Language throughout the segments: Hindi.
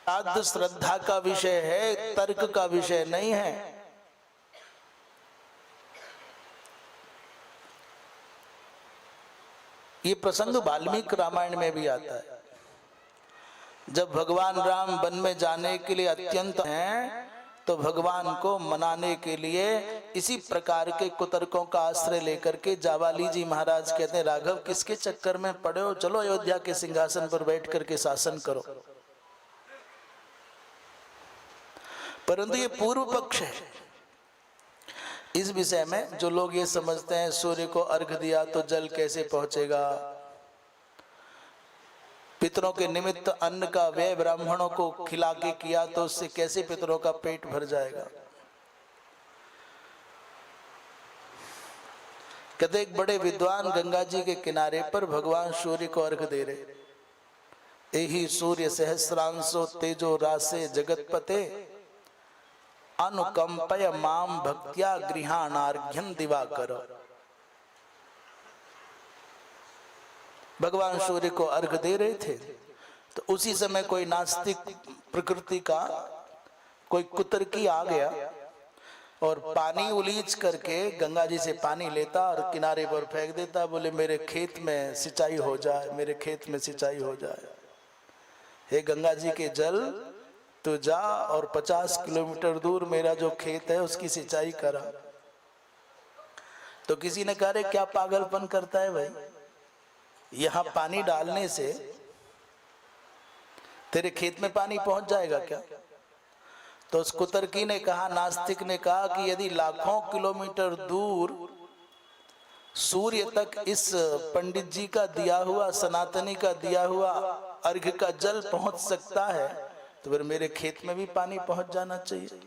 श्राद्ध श्रद्धा का विषय है, तर्क का विषय नहीं है। ये प्रसंग वाल्मीकि रामायण में भी आता है। जब भगवान राम वन में जाने के लिए अत्यंत हैं, तो भगवान को मनाने के लिए इसी प्रकार के कुतर्कों का आश्रय लेकर के जावाली जी महाराज कहते हैं, राघव किसके चक्कर में पड़े हो, चलो अयोध्या के सिंहासन पर बैठ करके शासन करो। परंतु ये पूर्व पक्ष है। इस विषय में जो लोग ये समझते हैं सूर्य को अर्घ दिया तो जल कैसे पहुंचेगा, पितरों के निमित्त अन्न का व्यय ब्राह्मणों को खिला के किया तो उससे कैसे पितरों का पेट भर जाएगा। कहते एक बड़े विद्वान गंगा जी के किनारे पर भगवान सूर्य को अर्घ दे रहे। यही सूर्य सहस्रांशो तेजो रासे जगतपते अनुकंपय माम भक्त्या गृहाणार्घ्यं दिवाकर। भगवान सूर्य को अर्घ दे रहे थे तो उसी समय कोई नास्तिक प्रकृति का कोई कुतर्की आ गया और पानी उलीच करके गंगा जी से पानी लेता और किनारे पर फेंक देता। बोले मेरे खेत में सिंचाई हो जाए, मेरे खेत में सिंचाई हो जाए। हे गंगा जी के जल, तो जा और 50 किलोमीटर दूर मेरा जो खेत है उसकी सिंचाई करा। तो किसी ने कहा क्या पागलपन करता है भाई, यहां पानी डालने से तेरे खेत में पानी पहुंच जाएगा क्या। तो उस कुतर्की ने कहा, नास्तिक ने कहा कि यदि लाखों किलोमीटर दूर सूर्य तक इस पंडित जी का दिया हुआ, सनातनी का दिया हुआ अर्घ्य का जल पहुंच सकता है तो फिर मेरे खेत में भी पानी पहुंच जाना चाहिए।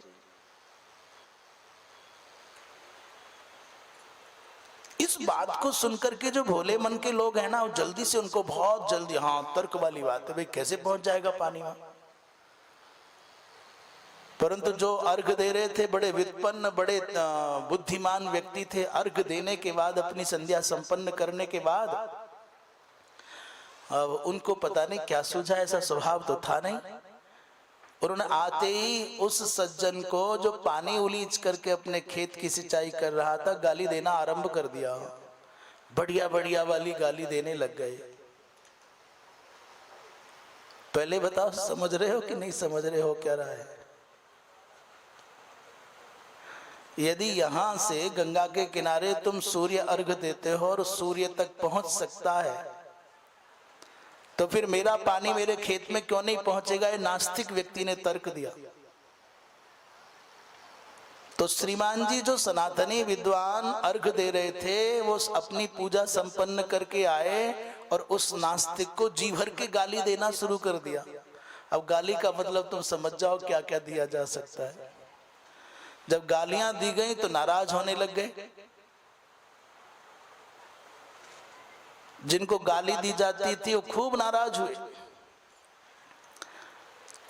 इस बात को सुनकर के जो भोले मन के लोग हैं ना, वो जल्दी से उनको बहुत जल्दी, हाँ तर्क वाली बात है भाई, कैसे पहुंच जाएगा पानी वहां। परंतु जो अर्घ दे रहे थे बड़े व्युत्पन्न, बड़े बुद्धिमान व्यक्ति थे। अर्घ देने के बाद, अपनी संध्या संपन्न करने के बाद अब उनको पता नहीं क्या सूझा, ऐसा स्वभाव तो था नहीं। उन्होंने आते ही उस सज्जन को जो पानी उलीच करके अपने खेत की सिंचाई कर रहा था गाली देना आरंभ कर दिया। बढ़िया बढ़िया वाली गाली देने लग गए। पहले बताओ समझ रहे हो कि नहीं समझ रहे हो क्या रहा है। यदि यहां से गंगा के किनारे तुम सूर्य अर्घ देते हो और सूर्य तक पहुंच सकता है तो फिर मेरा पानी मेरे खेत में क्यों नहीं पहुंचेगा, ये नास्तिक व्यक्ति ने तर्क दिया। तो श्रीमान जी जो सनातनी विद्वान अर्घ दे रहे थे वो अपनी पूजा संपन्न करके आए और उस नास्तिक को जी भर के गाली देना शुरू कर दिया। अब गाली का मतलब तुम समझ जाओ क्या क्या दिया जा सकता है। जब गालियां दी गई तो नाराज होने लग गए। जिनको गाली दी जाती थी वो खूब नाराज हुए।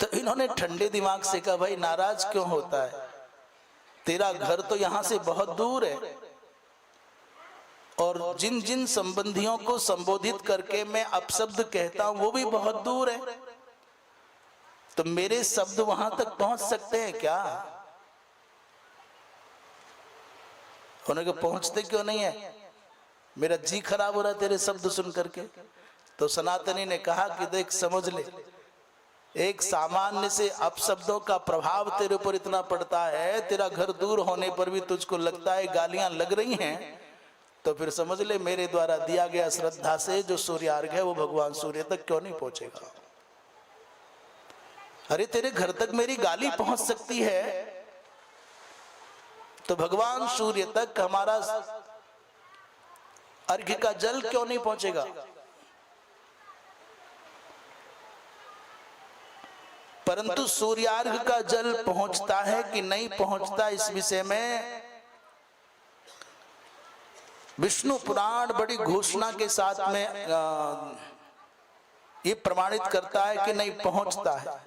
तो इन्होंने ठंडे दिमाग से कहा भाई नाराज क्यों होता है, तेरा घर तो यहां से बहुत दूर है और जिन जिन संबंधियों को संबोधित करके मैं अपशब्द कहता हूं वो भी बहुत दूर है, तो मेरे शब्द वहां तक पहुंच सकते हैं क्या। उन्होंने कहा पहुंचते क्यों नहीं है, मेरा जी खराब हो रहा है तेरे शब्द सुन करके। तो सनातनी ने कहा कि देख समझ ले, एक सामान्य से अपशब्दों का प्रभाव तेरे ऊपर इतना पड़ता है, तेरा घर दूर होने पर भी तुझको लगता है गालियां लग रही हैं, तो फिर समझ ले मेरे द्वारा दिया गया श्रद्धा से जो सूर्यार्घ है वो भगवान सूर्य तक क्यों नहीं पहुंचेगा। अरे तेरे घर तक मेरी गाली पहुंच सकती है तो भगवान सूर्य तक हमारा अर्घ्य का जल क्यों नहीं पहुंचेगा। परंतु सूर्यार्घ का जल पहुंचता है कि नहीं पहुंचता, इस विषय में विष्णु पुराण बड़ी घोषणा के साथ में ये प्रमाणित करता है कि नहीं पहुंचता है।